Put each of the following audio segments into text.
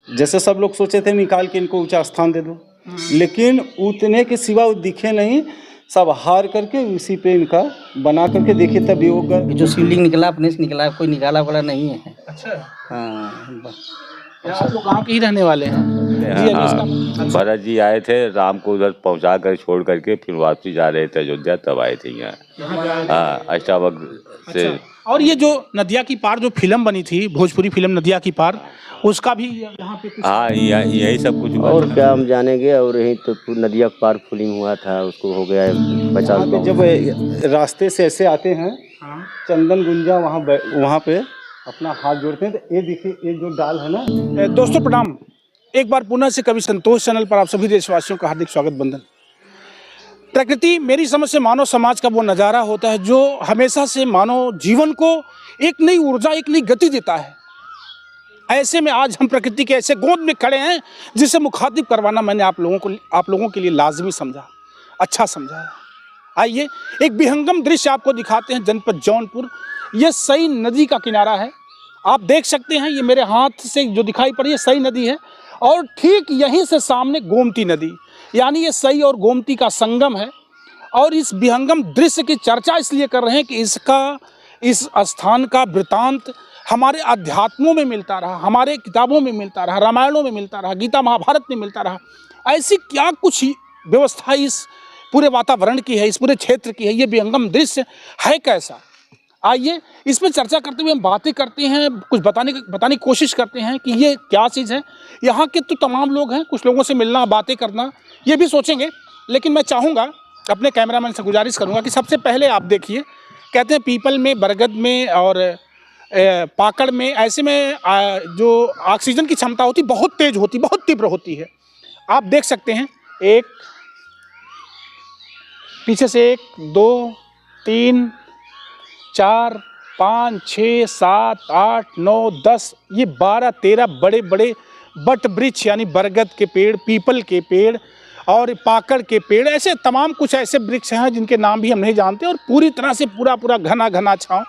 जैसे सब लोग सोचे थे निकाल के इनको ऊंचा स्थान दे दो, लेकिन उतने के सिवा वो दिखे नहीं, सब हार करके उसी पे इनका बना करके देखिए तब योग जो शिवलिंग निकला अपने से निकला, कोई निकाला वाला नहीं है। अच्छा, हाँ, आप लोग गाँव के ही रहने वाले हैं? भरत जी आए थे, राम को उधर पहुंचा कर छोड़ करके फिर वापसी जा रहे थे अयोध्या, तब आए थे यहाँ। हाँ, अष्टावक्र से। और ये जो नदिया की पार जो फिल्म बनी थी, भोजपुरी फिल्म नदिया की पार, उसका भी यहाँ पे कुछ? हाँ, यही सब कुछ। और क्या हम जानेंगे, और यही तो नदिया पार फिल्म हुआ था, उसको हो गया 50। जब रास्ते से ऐसे आते हैं, चंदन गुंजा वहाँ पे अपना हाथ जोड़ते हैं, तो ये देखिए ये जो डाल है ना। दोस्तों प्रणाम, एक बार पुनः से कवि संतोष चैनल पर आप सभी देशवासियों का हार्दिक स्वागत बंदन। प्रकृति मेरी समझ से मानव समाज का वो नज़ारा होता है जो हमेशा से मानव जीवन को एक नई ऊर्जा, एक नई गति देता है। ऐसे में आज हम प्रकृति के ऐसे गोद में खड़े हैं जिसे मुखातिब करवाना मैंने आप लोगों के लिए लाजमी समझा, अच्छा समझा है। आइए एक विहंगम दृश्य आपको दिखाते हैं। जनपद जौनपुर, ये सई नदी का किनारा है। आप देख सकते हैं, ये मेरे हाथ से जो दिखाई पड़ी है सई नदी है, और ठीक यहीं से सामने गोमती नदी, यानी ये सई और गोमती का संगम है। और इस विहंगम दृश्य की चर्चा इसलिए कर रहे हैं कि इस स्थान का वृतांत हमारे अध्यात्मों में मिलता रहा, हमारे किताबों में मिलता रहा, रामायणों में मिलता रहा, गीता महाभारत में मिलता रहा। ऐसी क्या कुछ व्यवस्था इस पूरे वातावरण की है, इस पूरे क्षेत्र की है, ये विहंगम दृश्य है कैसा? आइए इस पर चर्चा करते हुए हम बातें करते हैं, कुछ बताने की कोशिश करते हैं कि ये क्या चीज़ है। यहाँ के तो तमाम लोग हैं, कुछ लोगों से मिलना, बातें करना, ये भी सोचेंगे। लेकिन मैं चाहूँगा, अपने कैमरामैन से गुजारिश करूँगा कि सबसे पहले आप देखिए, कहते हैं पीपल में, बरगद में और पाकड़ में, ऐसे में जो ऑक्सीजन की क्षमता होती बहुत तेज होती, बहुत तीव्र होती है। आप देख सकते हैं, एक पीछे से 1 2 3 4 5 6 7 8 9 10, ये 12 13 बड़े बड़े बट वृक्ष, यानी बरगद के पेड़, पीपल के पेड़ और पाकड़ के पेड़, ऐसे तमाम कुछ ऐसे वृक्ष हैं जिनके नाम भी हम नहीं जानते। और पूरी तरह से पूरा घना छाँव,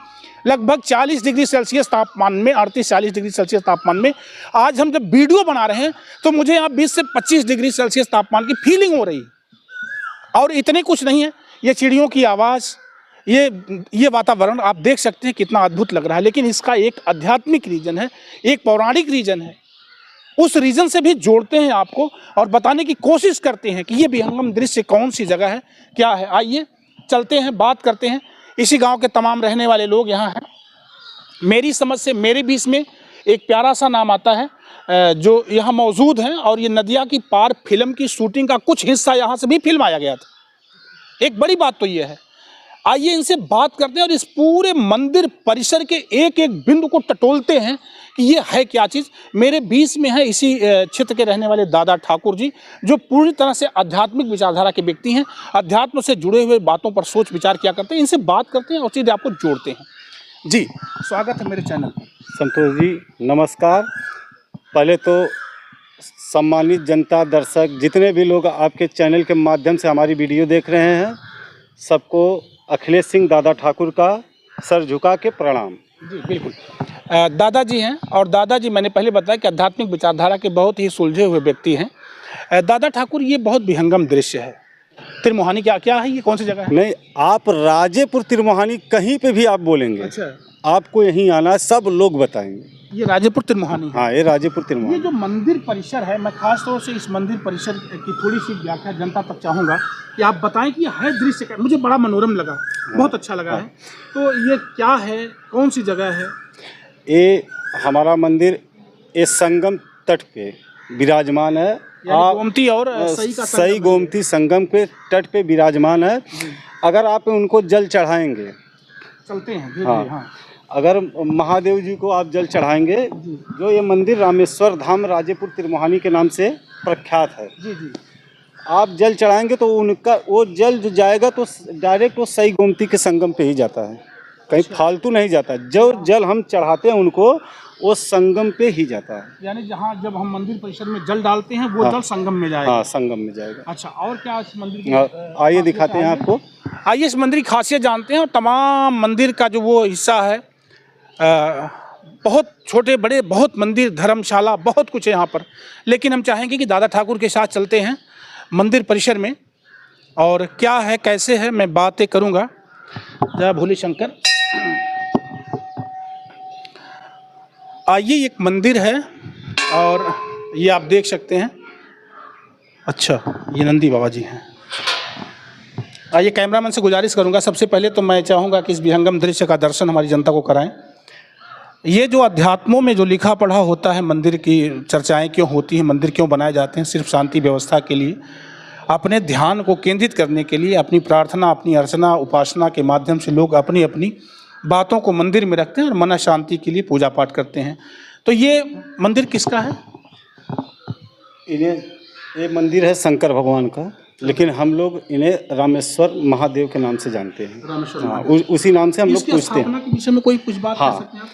लगभग 40 डिग्री सेल्सियस तापमान में, 38-40 डिग्री सेल्सियस तापमान में आज हम जब वीडियो बना रहे हैं तो मुझे यहाँ 20 से 25 डिग्री सेल्सियस तापमान की फीलिंग हो रही है। और इतने कुछ नहीं है, ये चिड़ियों की आवाज़, ये वातावरण आप देख सकते हैं कितना अद्भुत लग रहा है। लेकिन इसका एक आध्यात्मिक रीजन है, एक पौराणिक रीजन है। उस रीजन से भी जोड़ते हैं आपको और बताने की कोशिश करते हैं कि ये विहंगम दृश्य कौन सी जगह है, क्या है। आइए चलते हैं, बात करते हैं। इसी गांव के तमाम रहने वाले लोग यहाँ हैं। मेरी समझ से मेरे बीच में एक प्यारा सा नाम आता है जो यहाँ मौजूद हैं, और ये नदिया की पार फिल्म की शूटिंग का कुछ हिस्सा यहाँ से भी फिल्माया गया था। एक बड़ी बात तो ये है। आइए इनसे बात करते हैं और इस पूरे मंदिर परिसर के एक एक बिंदु को टटोलते हैं कि ये है क्या चीज़। मेरे बीच में है इसी क्षेत्र के रहने वाले दादा ठाकुर जी, जो पूरी तरह से आध्यात्मिक विचारधारा के व्यक्ति हैं, अध्यात्म से जुड़े हुए बातों पर सोच विचार किया करते हैं। इनसे बात करते हैं और सीधे आपको जोड़ते हैं। जी स्वागत है मेरे चैनल पर। संतोष जी नमस्कार। पहले तो सम्मानित जनता, दर्शक, जितने भी लोग आपके चैनल के माध्यम से हमारी वीडियो देख रहे हैं, सबको अखिलेश सिंह दादा ठाकुर का सर झुका के प्रणाम। जी बिल्कुल। दादाजी हैं, और दादाजी मैंने पहले बताया कि आध्यात्मिक विचारधारा के बहुत ही सुलझे हुए व्यक्ति हैं। दादा ठाकुर, ये बहुत विहंगम दृश्य है। तिरमोहानी क्या है, ये कौन सी जगह है? नहीं, आप राजेपुर तिरमोहानी कहीं पे भी आप बोलेंगे, अच्छा, आपको यहीं आना है, सब लोग बताएंगे। ये राजेपुर तिरमोहानी? हाँ, ये राजेपुर तिरमोहानी। ये जो मंदिर परिसर है, मैं खास तौर से इस मंदिर परिसर की थोड़ी सी व्याख्या जनता तक चाहूँगा कि आप बताएं कि यह दृश्य क्या, मुझे बड़ा मनोरम लगा, बहुत अच्छा लगा है। तो ये क्या है, कौन सी जगह है? ये हमारा मंदिर इस संगम तट पे विराजमान है। गोमती और सई गोमती संगम के तट पे विराजमान है। अगर आप उनको जल चढ़ाएंगे, चलते हैं, हाँ, अगर महादेव जी को आप जल चढ़ाएंगे, जो ये मंदिर रामेश्वर धाम राजेपुर तिरमोहानी के नाम से प्रख्यात है, जी जी, आप जल चढ़ाएंगे तो उनका वो जल जो जाएगा तो डायरेक्ट वो सई गोमती के संगम पे ही जाता है, कहीं फालतू नहीं जाता। जो जल हम चढ़ाते हैं उनको, वो संगम पे ही जाता है। यानी जहाँ जब हम मंदिर परिसर में जल डालते हैं वो जल संगम में जाएगा? हाँ, संगम में जाएगा। अच्छा, और क्या इस मंदिर की आइए दिखाते हैं आपको। आइए इस मंदिर की खासियत जानते हैं, और तमाम मंदिर का जो वो हिस्सा है, बहुत छोटे बड़े बहुत मंदिर, धर्मशाला, बहुत कुछ है यहाँ पर। लेकिन हम चाहेंगे कि दादा ठाकुर के साथ चलते हैं मंदिर परिसर में, और क्या है कैसे है मैं बातें करूँगा। जय भोले शंकर। आइए, एक मंदिर है और ये आप देख सकते हैं। अच्छा, ये नंदी बाबा जी हैं। आइए, कैमरामैन से गुजारिश करूंगा, सबसे पहले तो मैं चाहूँगा कि इस विहंगम दृश्य का दर्शन हमारी जनता को कराएं। ये जो अध्यात्मों में जो लिखा पढ़ा होता है, मंदिर की चर्चाएं क्यों होती हैं, मंदिर क्यों बनाए जाते हैं, सिर्फ शांति व्यवस्था के लिए, अपने ध्यान को केंद्रित करने के लिए, अपनी प्रार्थना, अपनी अर्चना, उपासना के माध्यम से लोग अपनी अपनी बातों को मंदिर में रखते हैं और मन शांति के लिए पूजा पाठ करते हैं। तो ये मंदिर किसका है? ये मंदिर है शंकर भगवान का, लेकिन हम लोग इन्हें रामेश्वर महादेव के नाम से जानते हैं। रामेश्वर हाँ, उसी नाम से हम लोग पूछते हैं। के विषय में कोई कुछ बात हाँ, कर सकते हैं आप?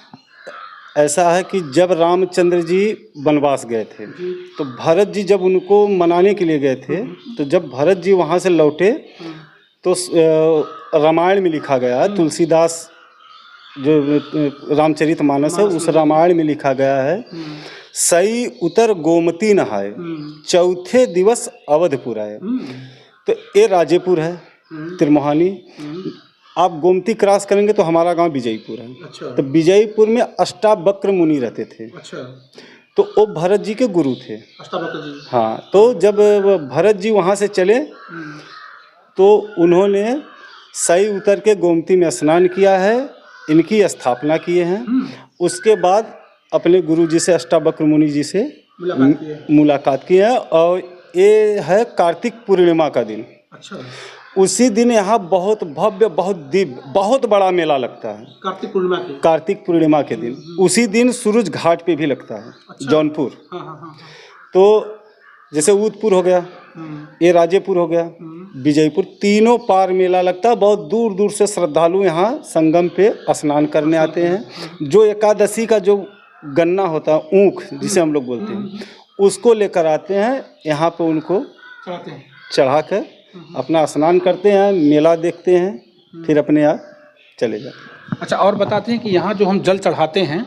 ऐसा है कि जब रामचंद्र जी वनवास गए थे, तो भरत जी जब उनको मनाने के लिए गए थे, तो जब भरत जी वहाँ से लौटे तो रामायण में लिखा गया है, तुलसीदास जो रामचरितमानस है उस रामायण में लिखा गया है, सई उतर गोमती नहाए, चौथे दिवस अवधपुर आए। तो ये राजेपुर है, त्रिमोहानी। आप गोमती क्रॉस करेंगे तो हमारा गांव विजयपुर है। अच्छा। तो विजयपुर में अष्टावक्र मुनि रहते थे। अच्छा। तो वो भरत जी के गुरु थे। अष्टावक्र जी। हाँ, तो जब भरत जी वहाँ से चले तो उन्होंने सई उतर के गोमती में स्नान किया है, इनकी स्थापना किए हैं। उसके बाद अपने गुरु जी से, अष्टावक्र मुनि जी से मुलाकात की है। और ये है कार्तिक पूर्णिमा का दिन। अच्छा। उसी दिन यहाँ बहुत भव्य, बहुत दिव्य, बहुत बड़ा मेला लगता है। कार्तिक पूर्णिमा के दिन। उसी दिन सूरज घाट पे भी लगता है। अच्छा। जौनपुर। हाँ। तो जैसे ऊदपुर हो गया, ये राजेपुर हो गया, विजयपुर, तीनों पार मेला लगता है। बहुत दूर दूर से श्रद्धालु यहाँ संगम पे स्नान करने आते हैं। जो एकादशी का जो गन्ना होता है, ऊख जिसे हम लोग बोलते हैं, उसको लेकर आते हैं यहाँ पे, उनको चढ़ा कर अपना स्नान करते हैं, मेला देखते हैं, फिर अपने आप चले जाते हैं। अच्छा, और बताते हैं कि यहाँ जो हम जल चढ़ाते हैं,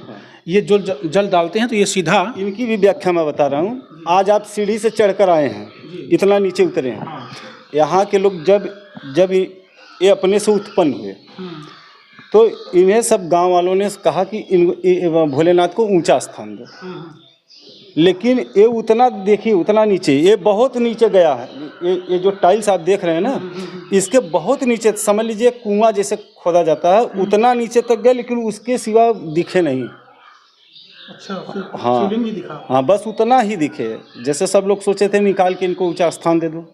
ये जो जल डालते हैं तो ये सीधा, इनकी भी व्याख्या मैं बता रहा हूँ। आज आप सीढ़ी से चढ़कर आए हैं, इतना नीचे उतरे हैं। यहाँ के लोग जब ये अपने से उत्पन्न हुए, तो इन्हें सब गांव वालों ने कहा कि इन भोलेनाथ को ऊंचा स्थान दो। लेकिन ये उतना देखिए, उतना नीचे, ये बहुत नीचे गया है। ये जो टाइल्स आप देख रहे हैं ना, इसके बहुत नीचे, समझ लीजिए कुआं जैसे खोदा जाता है, उतना नीचे तक गया, लेकिन उसके सिवा दिखे नहीं। अच्छा। हाँ, शिवलिंग भी दिखा। हाँ, बस उतना ही दिखे। जैसे सब लोग सोचे थे निकाल के इनको ऊंचा स्थान दे दो,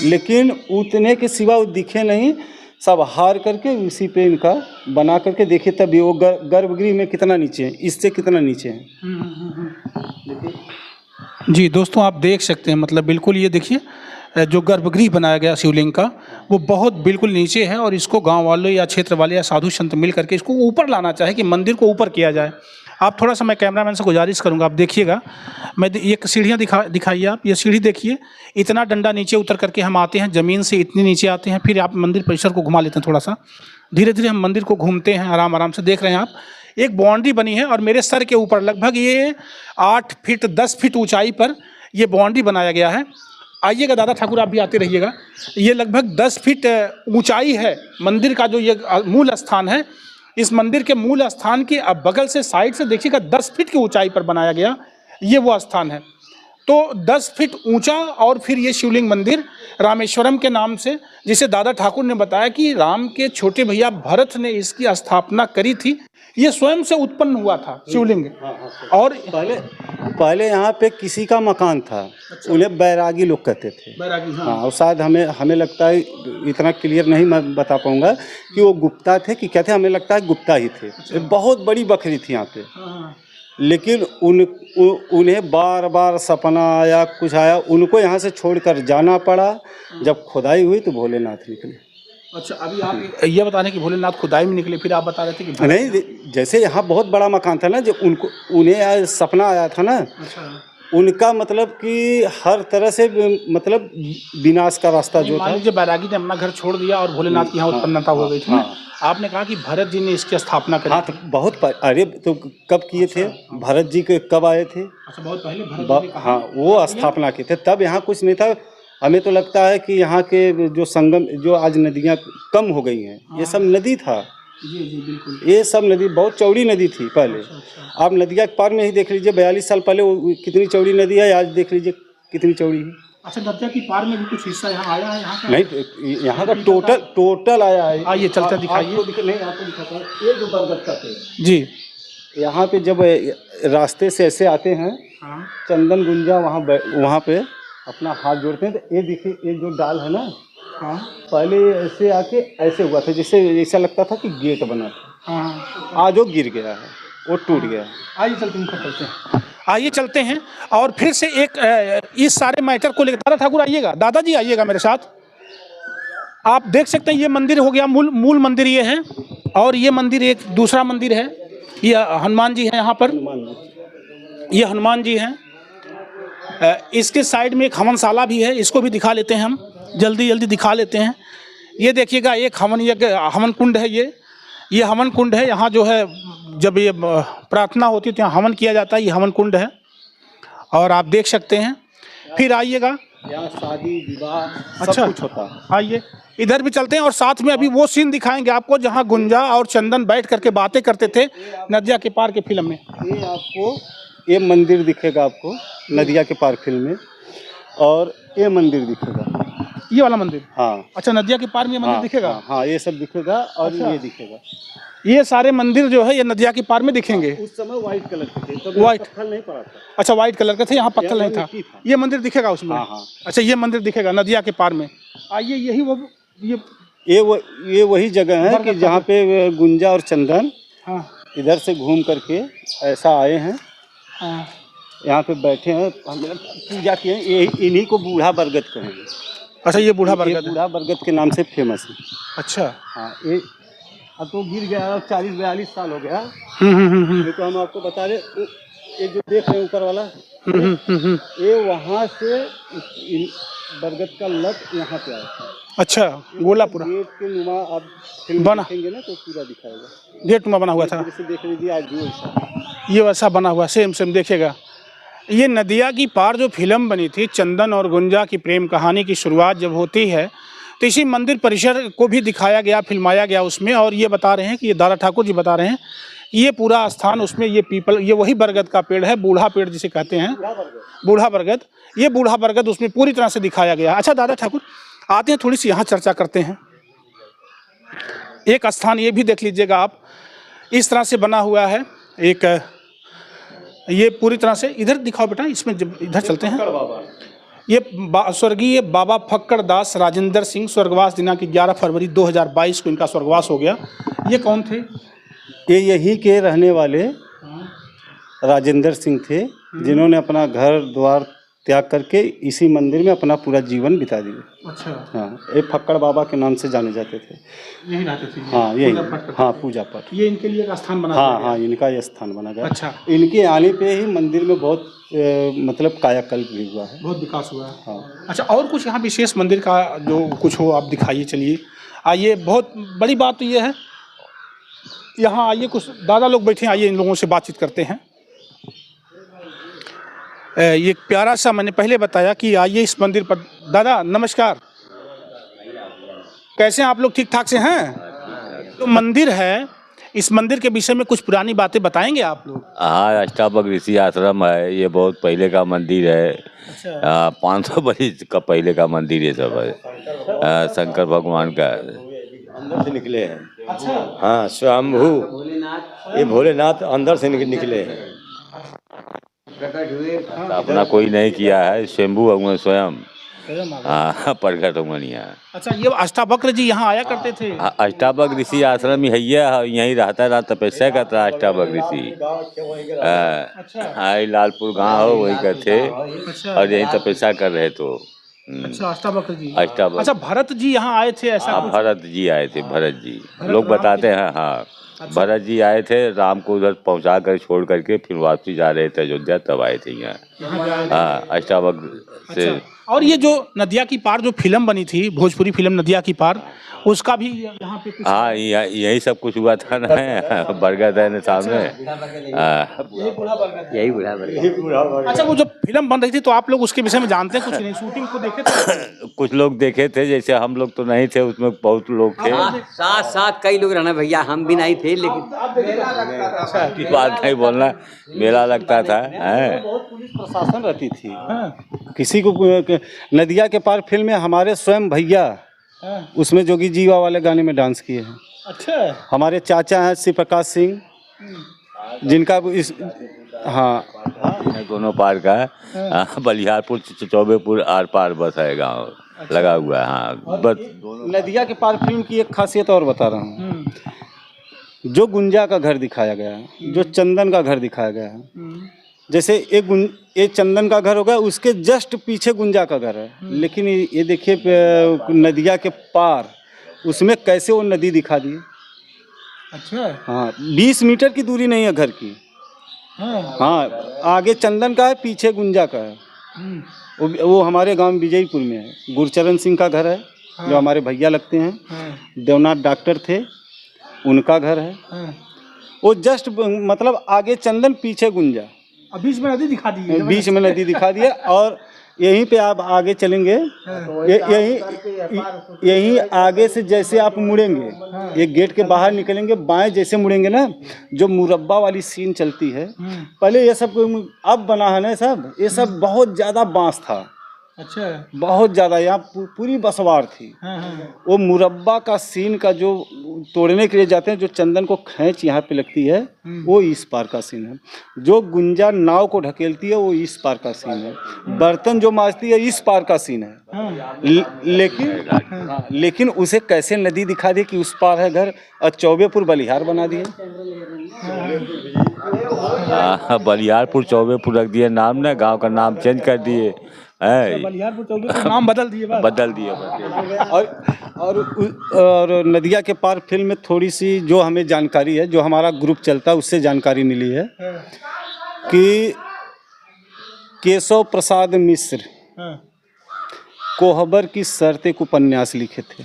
लेकिन उतने के सिवा वो दिखे नहीं। सब हार करके उसी पे इनका बना करके देखिए, तब वो गर्भगृह में कितना नीचे है, इससे कितना नीचे है। जी दोस्तों, आप देख सकते हैं, मतलब बिल्कुल ये देखिए जो गर्भगृह बनाया गया शिवलिंग का, वो बहुत बिल्कुल नीचे है। और इसको गांव वालों या क्षेत्र वाले या साधु संत मिल करके इसको ऊपर लाना चाहे कि मंदिर को ऊपर किया जाए। आप थोड़ा सा, मैं कैमरामैन से गुजारिश करूंगा, आप देखिएगा, मैं ये सीढ़ियाँ दिखाइए आप। ये सीढ़ी देखिए, इतना डंडा नीचे उतर करके हम आते हैं, ज़मीन से इतनी नीचे आते हैं। फिर आप मंदिर परिसर को घुमा लेते हैं थोड़ा सा, धीरे धीरे हम मंदिर को घूमते हैं, आराम आराम से। देख रहे हैं आप, एक बाउंड्री बनी है और मेरे सर के ऊपर लगभग ये 8 फीट 10 फीट ऊंचाई पर ये बाउंड्री बनाया गया है। आइएगा दादा ठाकुर, आप भी आते रहिएगा। ये लगभग 10 फीट ऊंचाई है मंदिर का, जो ये मूल स्थान है। इस मंदिर के मूल स्थान के अब बगल से, साइड से देखिएगा, 10 फीट की ऊंचाई पर बनाया गया ये वो स्थान है। तो 10 फीट ऊंचा, और फिर ये शिवलिंग मंदिर रामेश्वरम के नाम से, जिसे दादा ठाकुर ने बताया कि राम के छोटे भैया भरत ने इसकी स्थापना करी थी। ये स्वयं से उत्पन्न हुआ था शिवलिंग। और पहले यहाँ पे किसी का मकान था। अच्छा। उन्हें बैरागी लोग कहते थे। बैरागी, हाँ। और शायद हमें लगता है, इतना क्लियर नहीं मैं बता पाऊंगा कि वो गुप्ता थे कि क्या थे, हमें लगता है गुप्ता ही थे। अच्छा। बहुत बड़ी बकरी थी यहाँ पे। हाँ। लेकिन उन्हें बार बार सपना आया, कुछ आया, उनको यहाँ से छोड़कर जाना पड़ा। जब खुदाई हुई तो भोलेनाथ निकले। अच्छा, अभी आप ये बता रहे कि भोलेनाथ खुदाई में निकले, फिर आप बता रहे थे कि नहीं, जैसे यहाँ बहुत बड़ा मकान था ना, जो उन्हें सपना आया था ना। अच्छा। उनका मतलब कि हर तरह से मतलब विनाश का रास्ता जो मान था। लीजिए बैरागी ने अपना घर छोड़ दिया और भोलेनाथ की यहाँ उत्पन्नता हो गई थी ना। आपने कहा कि भरत जी ने इसकी स्थापना करी। हाँ, तो अरे तो कब किए थे भरत जी के, कब आए थे? अच्छा, बहुत पहले भरत जी ने कहा। हाँ, वो स्थापना किए थे, तब यहाँ कुछ नहीं था। हमें तो लगता है कि यहाँ के जो संगम, जो आज नदियाँ कम हो गई हैं, ये सब नदी था। जी जी बिल्कुल। ये सब नदी बहुत चौड़ी नदी थी पहले। आप नदिया के पार में ही देख लीजिए, 42 साल पहले वो कितनी चौड़ी नदी है, आज देख लीजिए कितनी चौड़ी है। अच्छा, नदिया की पार में भी कुछ हिस्सा यहाँ आया है? यहाँ का नहीं, यहाँ का टोटल आया है। आइए चलते दिखाइए। नहीं, आपको दिखाता हूँ, ये जो बरगद का पेड़ जी, यहाँ पे जब रास्ते से ऐसे आते हैं, हाँ चंदन गुंजा वहाँ पे अपना हाथ जोड़ते हैं, तो ये देखिए, ये जो डाल है ना, हाँ पहले ऐसे आके ऐसे हुआ था, जिससे ऐसा लगता था कि गेट बना था। हाँ। आज वो गिर गया है, वो टूट गया है। आइए चलते हैं, आइए चलते हैं। और फिर से एक इस सारे मैटर को लेकर दादा ठाकुर आइएगा, दादाजी आइएगा मेरे साथ। आप देख सकते हैं ये मंदिर हो गया, मूल मंदिर ये है। और ये मंदिर एक दूसरा मंदिर है, ये हनुमान जी हैं यहाँ पर, ये हनुमान जी हैं। इसके साइड में एक हवनशाला भी है, इसको भी दिखा लेते हैं हम, जल्दी दिखा लेते हैं। ये देखिएगा, एक हवन कुंड है, ये हवन कुंड है। यहाँ जो है जब ये प्रार्थना होती है तो यहाँ हवन किया जाता है, ये हवन कुंड है और आप देख सकते हैं। फिर आइएगा, यहाँ शादी विवाह अच्छा सब कुछ होता है। आइए इधर भी चलते हैं और साथ में अभी वो सीन दिखाएंगे आपको जहाँ गुंजा और चंदन बैठ करके बातें करते थे नदिया के पार के फिल्म में। ये आपको ये मंदिर दिखेगा आपको नदिया के पार फिल्म में, और ये मंदिर दिखेगा, ये वाला मंदिर। हाँ अच्छा, नदिया के पार में ये मंदिर दिखेगा। हाँ, ये सब दिखेगा और अच्छा। ये दिखेगा। ये सारे मंदिर जो है ये नदिया के पार में दिखेंगे। उस समय व्हाइट कलर के थे, तब व्हाइट पत्थर नहीं पड़ा था। अच्छा, व्हाइट कलर का थे, यहाँ पत्थर नहीं था। मिट्टी था। ये मंदिर दिखेगा उसमें। हाँ। अच्छा, ये मंदिर दिखेगा नदिया के पार में। आइए, यही वो ये वही जगह है कि जहाँ पे गुंजा और चंदन हाँ इधर से घूम करके ऐसा आए हैं, हाँ। यहाँ पे बैठे हैं, हमने पूजा किए हैं। यही इन्हीं को बूढ़ा बरगद कहेंगे। अच्छा, ये बूढ़ा ये बरगद है। बूढ़ा बरगद के नाम से फेमस है। अच्छा। हाँ, ये अब तो गिर गया, 40-42 साल हो गया। ये तो हम आपको बता रहे, ये जो देख रहे हैं ऊपर वाला, ये वहाँ से बरगद का लत यहाँ पे आया था। अच्छा, गोला पूरा गेट के नुमा आप फिल्म बना, देखेंगे ना तो पूरा दिखाएगा। गेट नुमा बना हुआ था, जैसे देख लीजिए आज भी वैसा, ये वैसा बना हुआ सेम देखिएगा। ये नदिया की पार जो फिल्म बनी थी, चंदन और गुंजा की प्रेम कहानी की शुरुआत जब होती है तो इसी मंदिर परिसर को भी दिखाया गया, फिल्माया गया उसमें। और ये बता रहे हैं कि ये दादा ठाकुर जी बता रहे हैं ये पूरा स्थान उसमें, ये पीपल, ये वही बरगद का पेड़ है, बूढ़ा पेड़ जिसे कहते हैं, बूढ़ा बरगद। ये बूढ़ा बरगद उसमें पूरी तरह से दिखाया गया। अच्छा दादा ठाकुर, आते हैं थोड़ी सी यहाँ चर्चा करते हैं। एक स्थान ये भी देख लीजिएगा आप, इस तरह से बना हुआ है एक, ये पूरी तरह से, इधर दिखाओ बेटा, इसमें इधर चलते हैं। ये स्वर्गीय बाबा फक्कड़ दास राजेंद्र सिंह, स्वर्गवास दिनांक 11 फरवरी 2022 को इनका स्वर्गवास हो गया। ये कौन थे? ये यहीं के रहने वाले राजेंद्र सिंह थे, जिन्होंने अपना घर द्वार त्याग करके इसी मंदिर में अपना पूरा जीवन बिता दिया। अच्छा। हाँ, ये फक्कड़ बाबा के नाम से जाने जाते थे। यहीं रहते थे? हाँ, यही। हाँ, पूजा पाठ। ये इनके लिए एक स्थान बना। हाँ, इनका ये स्थान बना गया। अच्छा। इनके आने पे ही मंदिर में बहुत मतलब कायाकल्प भी हुआ है, बहुत विकास हुआ है। हाँ। अच्छा, और कुछ यहाँ विशेष मंदिर का जो कुछ हो आप दिखाइए। चलिए आइए, बहुत बड़ी बात तो ये है, यहाँ आइए, कुछ दादा लोग बैठे, आइए इन लोगों से बातचीत करते हैं। ये प्यारा सा, मैंने पहले बताया कि आइए इस मंदिर पर। दादा नमस्कार, कैसे हैं आप लोग? ठीक ठाक से हैं? तो मंदिर है, इस मंदिर के विषय में कुछ पुरानी बातें बताएंगे आप लोग? हाँ, अष्टावक्र ऋषि आश्रम है, ये बहुत पहले का मंदिर है। अच्छा। 500 बरस का पहले का मंदिर ये सब है, शंकर भगवान का अंदर से निकले हैं। अच्छा। हाँ, स्वयंभू ये भोलेनाथ अंदर से निकले हैं। अपना कोई नहीं किया है, स्वयंभू भगवान स्वयं प्रकट हुआ। अच्छा, ये अष्टावक्र जी यहाँ आया करते थे? अष्टावक्र ऋषि आश्रम यहीं रहता रहा, तपस्या करता अष्टावक्र ऋषि। हाँ, लालपुर गांव हो, वही का थे। अच्छा। और यही तपस्या कर रहे तो। अच्छा, अष्टावक्र जी। अष्टावक्र। अच्छा, भरत जी यहाँ आए थे ऐसा? हाँ, भरत जी आए थे, भरत जी लोग बताते हैं। हाँ, भरत जी आए थे, राम को उधर पहुंचा कर छोड़ करके फिर वापसी जा रहे थे अयोध्या, तब आए थे यहाँ। हाँ अष्टावक्र से। और ये जो नदिया की पार जो फिल्म बनी थी, भोजपुरी फिल्म नदिया की पार, उसका भी यहाँ पे कुछ हाँ यही सब कुछ हुआ था ना, बरगद है ना सामने। हाँ। यही बुढ़ा बरगद। अच्छा, वो जो फिल्म बन रही थी तो आप लोग उसके विषय में जानते हैं कुछ नहीं? शूटिंग को देखे थे? कुछ लोग देखे थे, जैसे हम लोग तो नहीं थे उसमें, बहुत लोग थे। साथ साथ कई लोग रहना भैया, हम भी नहीं थे लेकिन की बात नहीं बोलना, मेला लगता था। बहुत पुलिस प्रशासन रहती थी। किसी को नदिया के पार फिल्म में हमारे स्वयं भैया उसमें जोगी जीवा वाले गाने में डांस किए हैं। अच्छा, हमारे चाचा हैं शिव प्रकाश सिंह, जिनका इस हाँ दोनों पार का बलिहारपुर चौबेपुर आर पार बस है गांव लगा हुआ है। हाँ बस नदिया के पार फिल्म की एक खासियत और बता रहा हूँ। जो गुंजा का घर दिखाया गया है, जो चंदन का घर दिखाया गया है, जैसे एक चंदन का घर होगा, उसके जस्ट पीछे गुंजा का घर है। लेकिन ये देखिए नदिया के पार उसमें कैसे वो नदी दिखा दी। अच्छा, हाँ 20 मीटर की दूरी नहीं है घर की। हाँ आगे चंदन का है, पीछे गुंजा का है। वो हमारे गांव विजयपुर में है। गुरचरण सिंह का घर है, जो हमारे भैया लगते हैं। देवनाथ डॉक्टर थे, उनका घर है। वो जस्ट मतलब आगे चंदन पीछे गुंजा, बीच में नदी दिखा दी है। बीच में नदी दिखा दिया। और यहीं पे आप आगे चलेंगे, यहीं आगे से जैसे आप मुड़ेंगे, ये गेट के बाहर निकलेंगे, बाएं जैसे मुड़ेंगे ना, जो मुरब्बा वाली सीन चलती है। पहले ये सब अब बना है ना सब, ये सब बहुत ज़्यादा बांस था। अच्छा, बहुत ज़्यादा, यहाँ पूरी बसवार थी। वो मुरब्बा का सीन का जो तोड़ने के लिए जाते हैं, जो चंदन को खींच यहाँ पे लगती है, वो इस पार का सीन है। जो गुंजा नाव को ढकेलती है, वो इस पार का सीन है। बर्तन जो मांजती है, इस पार का सीन है। लेकिन उसे कैसे नदी दिखा दी कि उस पार है घर, और चौबेपुर बलिहार बना दिए। बलिहारपुर चौबेपुर रख दिए नाम ना, गांव का नाम चेंज कर दिए। बलिहारपुर चौबेपुर नाम बदल दिए। और नदिया के पार फिल्म में थोड़ी सी जो हमें जानकारी है, जो हमारा ग्रुप चलता है, उससे जानकारी मिली है कि केशव प्रसाद मिश्र कोहबर की शर्त एक उपन्यास लिखे थे।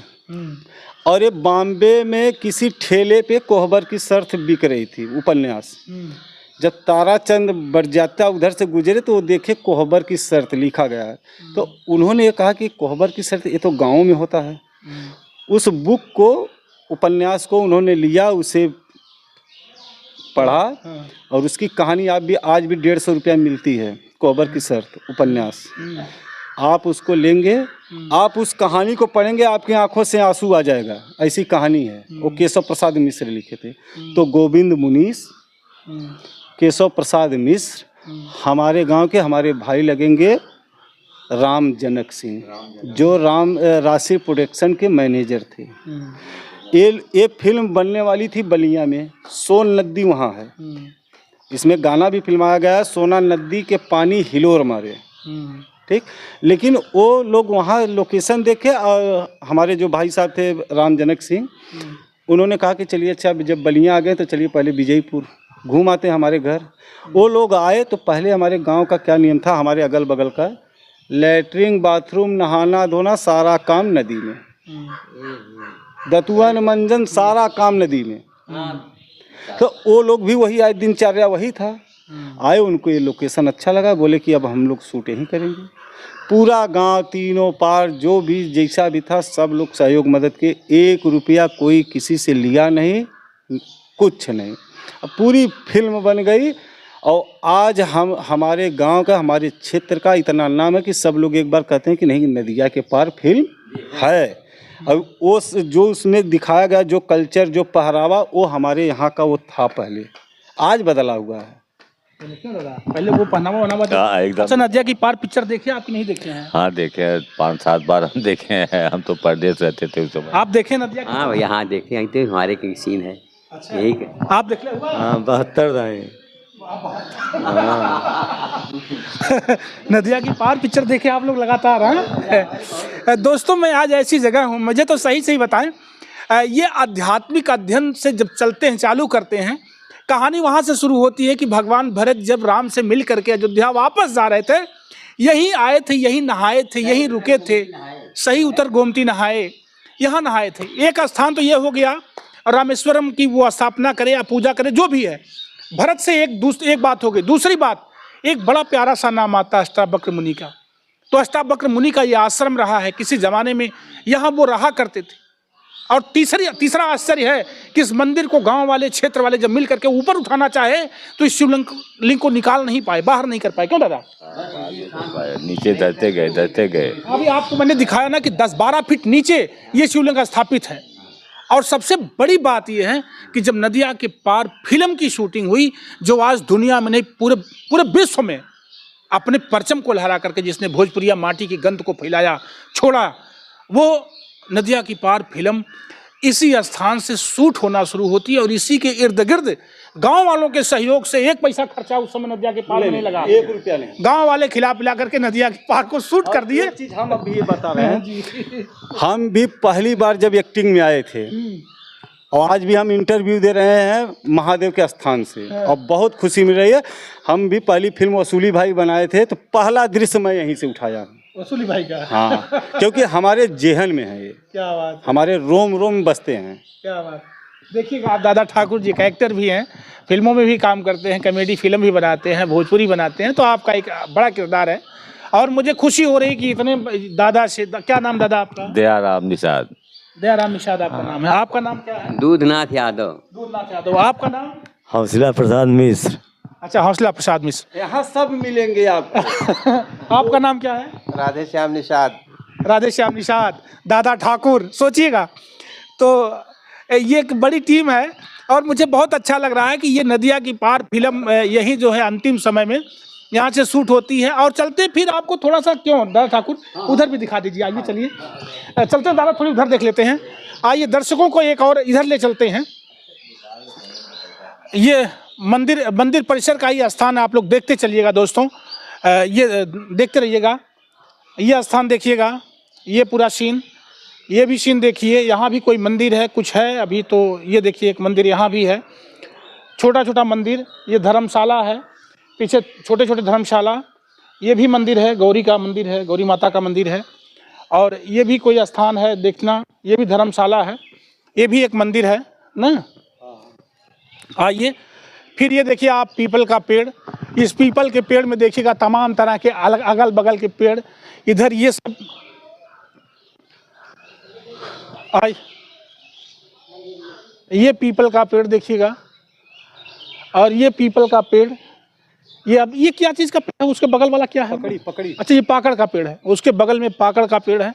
और ये बॉम्बे में किसी ठेले पे कोहबर की शर्त बिक रही थी, उपन्यास। जब ताराचंद बरजात्या उधर से गुजरे तो वो देखे कोहबर की शर्त लिखा गया है। तो उन्होंने ये कहा कि कोहबर की शर्त ये तो गाँव में होता है। उस बुक को, उपन्यास को उन्होंने लिया, उसे पढ़ा, और उसकी कहानी आप भी आज भी 150 रुपया मिलती है। कोहबर की शर्त उपन्यास, आप उसको लेंगे, आप उस कहानी को पढ़ेंगे, आपकी आंखों से आंसू आ जाएगा। ऐसी कहानी है। वो केशव प्रसाद मिश्र लिखे थे। तो गोविंद मुनीस, केशव प्रसाद मिश्र हमारे गांव के हमारे भाई लगेंगे। राम जनक सिंह, जो राशि प्रोडक्शन के मैनेजर थे। ये फिल्म बनने वाली थी बलिया में, सोन नदी वहाँ है। इसमें गाना भी फिल्माया गया है, सोना नदी के पानी हिलोर मारे। ठीक, लेकिन वो लोग वहाँ लोकेशन देखे, और हमारे जो भाई साहब थे राम जनक सिंह, उन्होंने कहा कि चलिए अच्छा जब बलिया आ गए तो चलिए पहले विजयपुर घूम आते हैं हमारे घर। वो लोग आए तो पहले हमारे गांव का क्या नियम था, हमारे अगल बगल का, लैट्रिन बाथरूम नहाना धोना सारा काम नदी में, दतुअन मंजन सारा काम नदी में। तो वो लोग भी वही आए, दिनचर्या वही था। आए, उनको ये लोकेशन अच्छा लगा, बोले कि अब हम लोग शूट यहीं करेंगे। पूरा गांव तीनों पार जो भी जैसा भी था, सब लोग सहयोग मदद के। 1 रुपया कोई किसी से लिया नहीं, कुछ नहीं। अब पूरी फिल्म बन गई। और आज हमारे गांव का, हमारे क्षेत्र का इतना नाम है कि सब लोग एक बार कहते हैं कि नहीं, नदिया के पार फिल्म है। और वो जो उसमें दिखाया गया जो कल्चर, जो पहरावा, वो हमारे यहाँ का वो था पहले, आज बदला हुआ है। पहले वो पहनावा वनावा था एकदम। अच्छा, नदिया की पार पिक्चर देखे आप कि नहीं देखे हैं? हाँ देखे हैं, 5-7 बार हम देखे हैं। हम तो परदेश रहते थे उस समय। आप देखे नदिया की? हाँ भैया, हाँ देखे, यहीं तो हमारे के सीन है। अच्छा, यही है। आप देख ले? हाँ 72 दाएं। नदिया की पार पिक्चर देखे आप लोग लगातार? हाँ दोस्तों, मैं आज ऐसी जगह हूँ, मुझे तो सही बताएं, ये आध्यात्मिक अध्ययन से जब चलते हैं, चालू करते हैं, कहानी वहाँ से शुरू होती है कि भगवान भरत जब राम से मिल करके अयोध्या वापस जा रहे थे, यहीं आए थे, यहीं नहाए थे, यहीं रुके थे, सही उतर गोमती नहाए, यहाँ नहाए थे। एक स्थान तो ये हो गया, रामेश्वरम की वो स्थापना करे या पूजा करे जो भी है। भरत से एक बात हो गई। दूसरी बात, एक बड़ा प्यारा सा नाम आता है अष्टावक्र मुनि का। तो अष्टावक्र मुनि का ये आश्रम रहा है किसी जमाने में, यहाँ वो रहा करते थे। और तीसरा आश्चर्य है कि इस मंदिर को गांव वाले, क्षेत्र वाले जब मिल करके ऊपर उठाना चाहे तो इस शिवलिंग को निकाल नहीं पाए, बाहर नहीं कर पाए। क्यों दादा? नीचे धरते गए। अभी आपको मैंने दिखाया ना कि 10-12 फीट नीचे ये शिवलिंग स्थापित है। और सबसे बड़ी बात यह है कि जब नदिया के पार फिल्म की शूटिंग हुई, जो आज दुनिया में नहीं पूरे विश्व में अपने परचम को लहरा करके जिसने भोजपुरिया माटी की गंध को फैलाया, छोड़ा, वो नदिया की पार फिल्म इसी स्थान से शूट होना शुरू होती है। और इसी के इर्द गिर्द गांव वालों के सहयोग से 1 पैसा खर्चा उस समय नदिया के पार में नहीं लगा, 1 रुपया नहीं। गांव वाले खिला पिला करके नदिया के पार को शूट कर दिए। चीज हम अभी ये बता रहे हैं, हम भी पहली बार जब एक्टिंग में आए थे और आज भी हम इंटरव्यू दे रहे हैं महादेव के स्थान से और बहुत खुशी मिल रही है। हम भी पहली फिल्म वसूली भाई बनाए थे तो पहला दृश्य मैं यहीं से उठाया। वसूली भाई का? हाँ, क्योंकि हमारे जेहन में है ये। क्या बात, हमारे रोम रोम बसते हैं। क्या बात। देखिएगा, आप दादा ठाकुर जी का एक्टर भी हैं, फिल्मों में भी काम करते हैं, कॉमेडी फिल्म भी बनाते हैं, भोजपुरी बनाते हैं, तो आपका एक बड़ा किरदार है। और मुझे खुशी हो रही कि इतने दादा से, क्या नाम दादा आपका? दयाराम निषाद। दयाराम निषाद आपका नाम है। आपका नाम क्या है? दूधनाथ यादव। दूधनाथ यादव। आपका नाम? हौसला प्रसाद मिश्र। अच्छा, हौसला प्रसाद मिश्र। यहाँ सब मिलेंगे आपको। आपका नाम क्या है? राधे श्याम निषाद। राधे श्याम निषाद, दादा ठाकुर, सोचिएगा। तो ये एक बड़ी टीम है और मुझे बहुत अच्छा लग रहा है कि ये नदिया की पार फिल्म यही जो है अंतिम समय में यहाँ से शूट होती है। और चलते फिर आपको थोड़ा सा, क्यों दादा ठाकुर, उधर भी दिखा दीजिए। आइए, चलिए चलते हैं दादा, थोड़ी उधर देख लेते हैं। आइए, दर्शकों को एक और इधर ले चलते हैं। ये मंदिर परिसर का ही स्थान है, आप लोग देखते चलिएगा दोस्तों, ये देखते रहिएगा। ये स्थान देखिएगा, ये पूरा सीन, ये भी सीन देखिए। यहाँ भी कोई मंदिर है, कुछ है अभी तो। ये देखिए, एक मंदिर यहाँ भी है, छोटा छोटा मंदिर। ये धर्मशाला है, पीछे छोटे छोटे धर्मशाला। ये भी मंदिर है, गौरी का मंदिर है, गौरी माता का मंदिर है। और ये भी कोई स्थान है, देखना, ये भी धर्मशाला है, ये भी एक मंदिर है ना। आइए, फिर ये देखिए आप पीपल का पेड़। इस पीपल के पेड़ में देखिएगा तमाम तरह के अगल बगल के पेड़। इधर ये सब, ये पीपल का पेड़ देखिएगा। और ये पीपल का पेड़, ये अब ये क्या चीज़ का पेड़ है? उसके बगल वाला क्या है? पकड़ी। अच्छा, ये पाकड़ का पेड़ है, उसके बगल में पाकड़ का पेड़ है।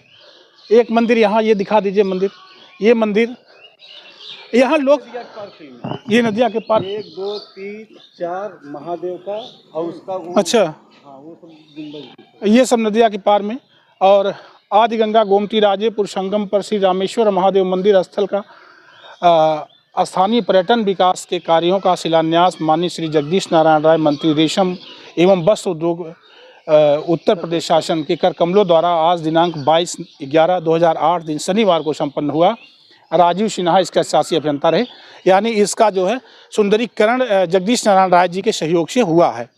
एक मंदिर यहाँ, ये दिखा दीजिए मंदिर। ये मंदिर, यहाँ लोग, ये नदिया के पार 1 2 3 4 महादेव का और उसका वो, अच्छा, हाँ, वो सब गुंबद, ये सब नदिया के पार में। और आदि गंगा गोमती राजेपुर संगम पर श्री रामेश्वर महादेव मंदिर स्थल का स्थानीय पर्यटन विकास के कार्यों का शिलान्यास माननीय श्री जगदीश नारायण राय, मंत्री रेशम एवं वस्त्र उद्योग उत्तर प्रदेश शासन के कर कमलों द्वारा आज दिनांक 22/11/2008 दिन शनिवार को संपन्न हुआ। राजीव सिन्हा इसका शासी अभियंता रहे। यानी इसका जो है सुंदरीकरण जगदीश नारायण राय जी के सहयोग से हुआ है।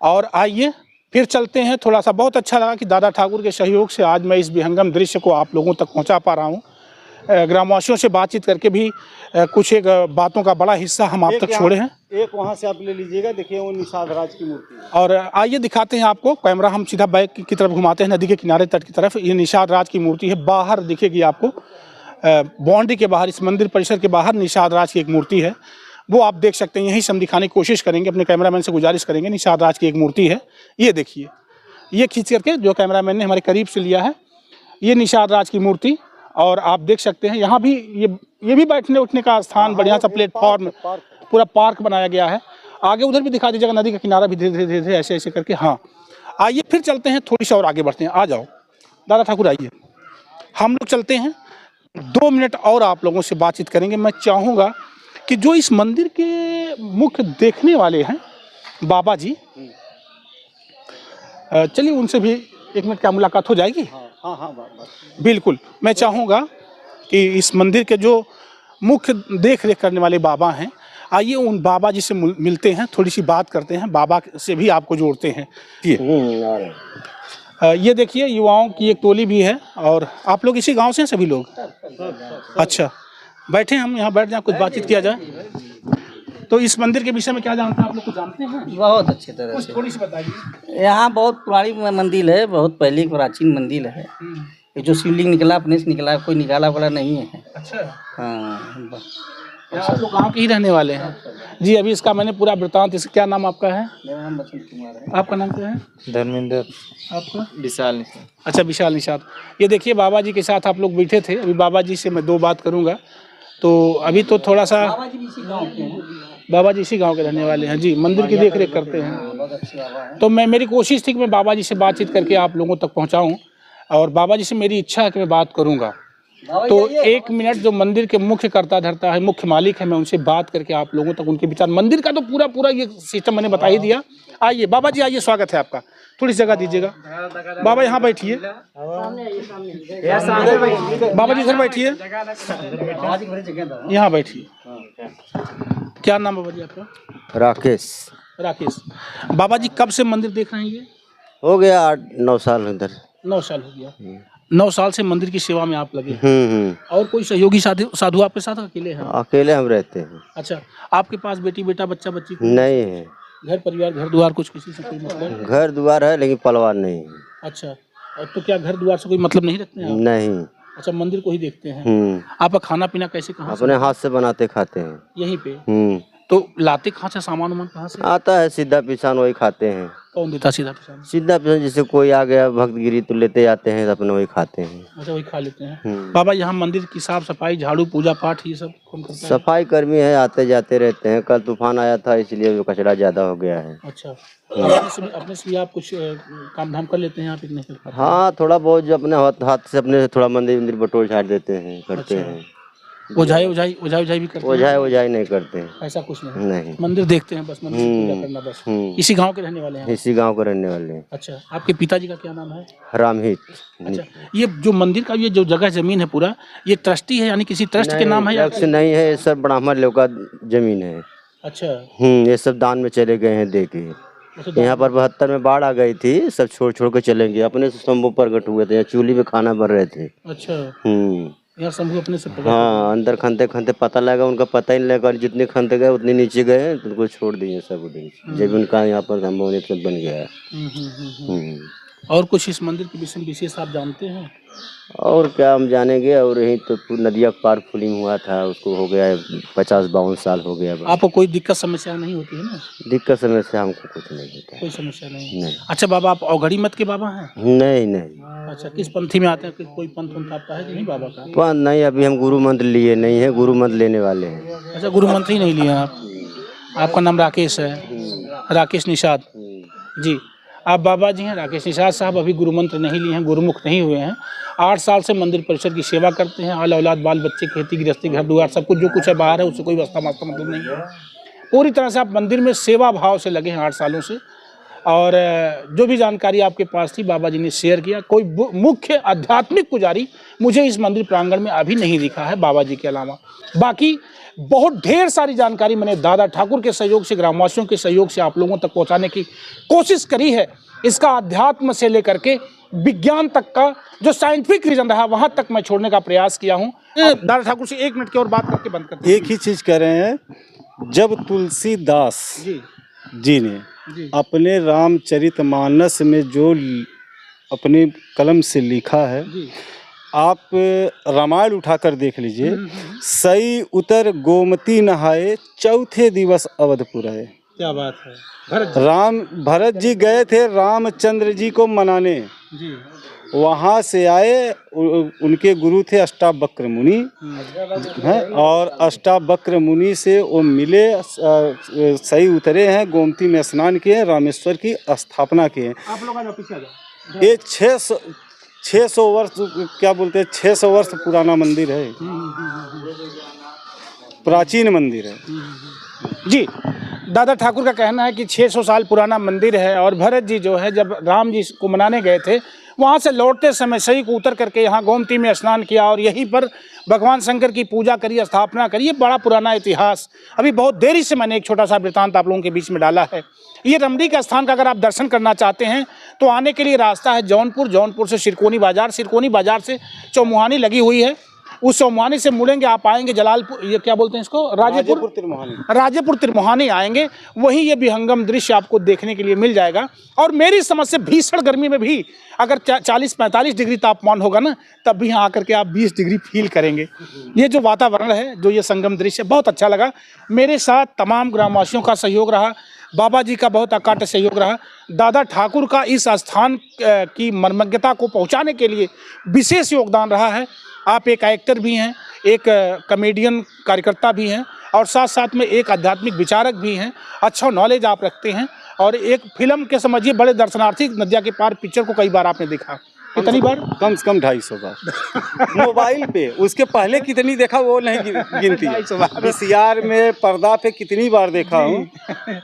और आइए फिर चलते हैं। थोड़ा सा बहुत अच्छा लगा कि दादा ठाकुर के सहयोग से आज मैं इस विहंगम दृश्य को आप लोगों तक पहुंचा पा रहा हूं। ग्रामवासियों से बातचीत करके भी कुछ एक बातों का बड़ा हिस्सा हम आप तक छोड़े हैं। एक वहाँ से आप ले लीजिएगा, देखिए वो निषाद राज की मूर्ति है। और आइए दिखाते हैं आपको, कैमरा हम सीधा बैक की तरफ घुमाते हैं, नदी के किनारे तट की तरफ। ये निषाद राज की मूर्ति है, बाहर दिखेगी आपको, बाउंड्री के बाहर, इस मंदिर परिसर के बाहर निषाद राज की एक मूर्ति है, वो आप देख सकते हैं। यहीं से हम दिखाने की कोशिश करेंगे, अपने कैमरामैन से गुजारिश करेंगे। निषाद राज की एक मूर्ति है, ये देखिए, ये खींच करके जो कैमरामैन ने हमारे करीब से लिया है, ये निषाद राज की मूर्ति। और आप देख सकते हैं यहाँ भी ये भी बैठने उठने का स्थान, बढ़िया सा प्लेटफॉर्म, पूरा पार्क बनाया गया है। आगे उधर भी दिखा दीजिएगा, नदी का किनारा भी धीरे धीरे ऐसे ऐसे करके। हाँ, आइए फिर चलते हैं, थोड़ी सी और आगे बढ़ते हैं। आ जाओ दादा ठाकुर, आइए हम लोग चलते हैं। 2 मिनट और आप लोगों से बातचीत करेंगे। मैं चाहूँगा कि जो इस मंदिर के मुख्य देखने वाले हैं बाबा जी, चलिए उनसे भी 1 मिनट क्या मुलाकात हो जाएगी? हाँ, बिल्कुल। मैं चाहूँगा कि इस मंदिर के जो मुख्य देख रेख करने वाले बाबा हैं, आइए उन बाबा जी से मिलते हैं, थोड़ी सी बात करते हैं, बाबा से भी आपको जोड़ते हैं। ये देखिए युवाओं की एक टोली भी है और आप लोग इसी गांव से हैं सभी लोग? अच्छा, बैठे हम यहाँ, बैठ जाए, कुछ बातचीत किया जाए। तो इस मंदिर के विषय में क्या जानते हैं आप लोग? कुछ जानते हैं? बहुत अच्छी तरह कुछ से। थोड़ी सी बताइए। यहाँ बहुत पुरानी मंदिर है, बहुत पहले की प्राचीन मंदिर है। ये जो शिवलिंग निकला अपने से निकला, कोई निकाला वाला नहीं है। अच्छा, हाँ, आप लोग गाँव के ही रहने वाले हैं? जी, अभी इसका मैंने पूरा वृतांत, इसका क्या नाम आपका है? मेरा नाम बसंत कुमार है। आपका नाम क्या है? धर्मेंद्र। आपका? विशाल निशान। अच्छा, विशाल निषाद। ये देखिए बाबा जी के साथ आप लोग बैठे थे, अभी बाबा जी से मैं दो बात करूंगा। तो अभी तो थोड़ा सा, बाबा जी भी इसी गाँव के हैं। बाबा जी इसी गांव के रहने वाले हैं जी, मंदिर की देख रेख करते हैं। बहुत अच्छे बाबा हैं। तो मेरी कोशिश थी कि मैं बाबा जी से बातचीत करके आप लोगों तक पहुंचाऊं, और बाबा जी से मेरी इच्छा है कि मैं बात करूंगा। तो 1 मिनट जो मंदिर के मुख्य कर्ता धर्ता है, मुख्य मालिक है, मैं उनसे बात करके आप लोगों तक उनके विचार, मंदिर का तो पूरा ये सिस्टम मैंने बता ही दिया। आइए बाबा जी, आइए, स्वागत है आपका, थोड़ी जगह दीजिएगा। बाबा यहाँ बैठिए, बाबा जी इधर बैठिए, यहाँ बैठिए। क्या नाम बाबा जी आपका? राकेश। राकेश। बाबा जी कब से मंदिर देख रहे हैं ये? हो गया 8-9 साल इधर। 9 साल हो गया। 9 साल से मंदिर की सेवा में आप लगे हैं। और कोई सहयोगी साधु आपके साथ अकेले हैं? अकेले हम रहते हैं। अच्छा, आपके पास बेटी बेटा बच्चा बच्ची नहीं है। घर परिवार घर द्वार कुछ किसी से कोई मतलब? घर द्वार है लेकिन परिवार नहीं है। अच्छा, तो क्या घर द्वार से कोई मतलब नहीं रखते हैं आप? नहीं। अच्छा, मंदिर को ही देखते हैं। आपका खाना पीना कैसे, कहाँ से? अपने हाथ से बनाते खाते हैं। यहीं पे? तो लाते कहाँ से, सामान वामान कहाँ से आता है? सीधा पिसान वही खाते हैं। कौन देता सीधा पिसान? सीधा पिसान, जैसे कोई आ गया भक्तगिरी तो लेते जाते हैं, अपने वही खाते हैं। अच्छा, वही खा लेते हैं। बाबा यहाँ मंदिर की साफ सफाई, झाड़ू, पूजा पाठ, ये सब कौन करता है? सफाई कर्मी है, आते जाते रहते हैं। कल तूफान आया था इसलिए कचरा ज्यादा हो गया है। अच्छा, अपने से भी आप कुछ काम धाम कर लेते हैं यहाँ पे? नहीं कर पाते? हाँ, थोड़ा बहुत जो अपने हाथ से अपने थोड़ा मंदिर बटोर छाट देते हैं, करते हैं। ओझाई भी करते हैं? ओझाई नहीं करते हैं। ऐसा कुछ नहीं? नहीं। मंदिर देखते हैं बस, मंदिर की पूजा करना बस। इसी गांव के रहने वाले हैं? इसी गांव के रहने वाले हैं। अच्छा, आपके पिताजी का क्या नाम है? रामहित। अच्छा, ये जो मंदिर का ये जो जगह जमीन है पूरा, ये ट्रस्टी है, यानी किसी ट्रस्ट के नाम है या? नहीं है, ये सब ब्राह्मण लोग का जमीन है। अच्छा। ये सब दान में चले गए हैं दे के। यहाँ पर 72 में बाढ़ आ गई थी, सब छोड़ के चले गए। अपने से शंभू प्रकट हुए थे, यहाँ चूल्ही में खाना बन रहे थे। अच्छा, यहाँ शंभू अपने से प्रकट? हाँ, अंदर खनते पता लगा, उनका पता ही नहीं लगा, जितने खनते गए उतने नीचे गए, तो उनको छोड़ दिए सब उधर। जब उनका यहाँ पर संभव सब बन गया है। और कुछ इस मंदिर के विषय विशेष आप जानते हैं? और क्या हम जानेंगे। और यही तो नदिया का पार फुलिंग हुआ था, उसको हो गया 50-52 साल हो गया। आपको कोई दिक्कत समस्या नहीं होती है ना? दिक्कत समस्या हमको कुछ नहीं होता। कोई समस्या नहीं? नहीं। अच्छा बाबा, आप अवघड़ी मत के बाबा हैं? नहीं। अच्छा, किस पंथी में आते हैं? कोई पंथ आपका है कि नहीं बाबा का? तो नहीं, अभी हम गुरु मंत्र लिए नहीं है, गुरु मंत्र लेने वाले हैं। अच्छा, गुरु मंत्र ही नहीं लिया आप? आपका नाम राकेश है? राकेश निषाद जी, आप बाबा जी हैं राकेश निषाद साहब। अभी गुरु मंत्र नहीं लिए हैं, गुरुमुख नहीं हुए हैं। 8 साल से मंदिर परिसर की सेवा करते हैं। आल औलाद, बाल बच्चे, खेती गृहस्थी, घर द्वार, सब कुछ जो कुछ है बाहर है, उससे कोई वास्ता मतलब नहीं है। पूरी तरह से आप मंदिर में सेवा भाव से लगे हैं 8 सालों से। और जो भी जानकारी आपके पास थी बाबा जी ने शेयर किया। कोई मुख्य आध्यात्मिक पुजारी मुझे इस मंदिर प्रांगण में अभी नहीं दिखा है बाबा जी के अलावा। बाकी बहुत ढेर सारी जानकारी मैंने दादा ठाकुर के सहयोग से, ग्रामवासियों के सहयोग से आप लोगों तक पहुंचाने की कोशिश करी है। इसका अध्यात्म से लेकर के विज्ञान तक का जो साइंटिफिक रीजन रहा, वहां तक मैं छोड़ने का प्रयास किया हूं। दादा ठाकुर से 1 मिनट की और बात करके बंद करते हैं। एक ही चीज कह रहे हैं, जब तुलसीदास जी ने अपने रामचरितमानस में जो अपने कलम से लिखा है, आप रामायण उठाकर देख लीजिए। सई उतर गोमती नहाए, चौथे दिवस अवधपुर है। क्या बात है। भरत जी गए थे रामचंद्र जी को मनाने जी। वहाँ से आए, उनके गुरु थे अष्टावक्र मुनि हैं, और अष्टावक्र मुनि से वो मिले, सही उतरे हैं, गोमती में स्नान किए, रामेश्वर की स्थापना किए। आप लोग आ पीछे आ जाओ। ये 600 वर्ष, क्या बोलते हैं, 600 वर्ष पुराना मंदिर है, प्राचीन मंदिर है जी। दादा ठाकुर का कहना है कि 600 साल पुराना मंदिर है और भरत जी जो है जब राम जी को मनाने गए थे वहाँ से लौटते समय सही को उतर करके यहाँ गोमती में स्नान किया और यहीं पर भगवान शंकर की पूजा करी, स्थापना करी। ये बड़ा पुराना इतिहास अभी बहुत देरी से मैंने एक छोटा सा वृत्तांत आप लोगों के बीच में डाला है। ये रमणी का स्थान का अगर आप दर्शन करना चाहते हैं तो आने के लिए रास्ता है जौनपुर, जौनपुर से सिरकोनी बाजार से चौमुहानी लगी हुई है। उस चौमुहानी से मुड़ेंगे आप आएंगे जलालपुर, ये क्या बोलते हैं इसको, राजेपुर तिरमोहानी आएंगे, वहीं ये विहंगम दृश्य आपको देखने के लिए मिल जाएगा। और मेरी समझ से भीषण गर्मी में भी अगर 40-45 डिग्री तापमान होगा ना तब भी यहाँ आकर के आप 20 डिग्री फील करेंगे। ये जो वातावरण है, जो ये संगम दृश्य, बहुत अच्छा लगा। मेरे साथ तमाम ग्रामवासियों का सहयोग रहा, बाबा जी का बहुत अकाट्य सहयोग रहा। दादा ठाकुर का इस स्थान की मर्मज्ञता को पहुँचाने के लिए विशेष योगदान रहा है। आप एक एक्टर भी हैं, एक कॉमेडियन कार्यकर्ता भी हैं और साथ साथ में एक आध्यात्मिक विचारक भी हैं। अच्छा नॉलेज आप रखते हैं और एक फिल्म के समझिए बड़े दर्शनार्थी नदिया के पार पिक्चर को कई बार आपने देखा। कितनी बार? कम से कम 250 बार मोबाइल पे। उसके पहले कितनी देखा वो नहीं गिनती है। VCR में पर्दा पे कितनी बार देखा हूँ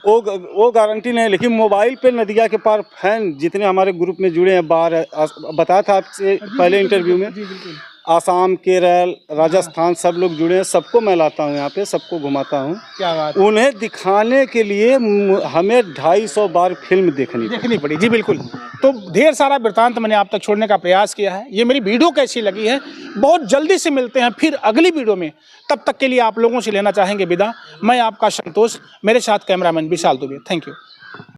वो गारंटी नहीं, लेकिन मोबाइल पे नदिया के पार फैन जितने हमारे ग्रुप में जुड़े हैं, बाहर बताया था आपसे पहले इंटरव्यू में, आसाम, केरल, राजस्थान सब लोग जुड़े हैं। सबको मैं लाता हूँ यहाँ पे, सबको घुमाता हूँ। क्या बात। उन्हें दिखाने के लिए हमें 250 बार फिल्म देखनी पड़ी। जी बिल्कुल। तो ढेर सारा वृत्तांत मैंने आप तक छोड़ने का प्रयास किया है। ये मेरी वीडियो कैसी लगी है, बहुत जल्दी से मिलते हैं फिर अगली वीडियो में। तब तक के लिए आप लोगों से लेना चाहेंगे विदा। मैं आपका संतोष, मेरे साथ cameraman Vishal Dubey. Thank you.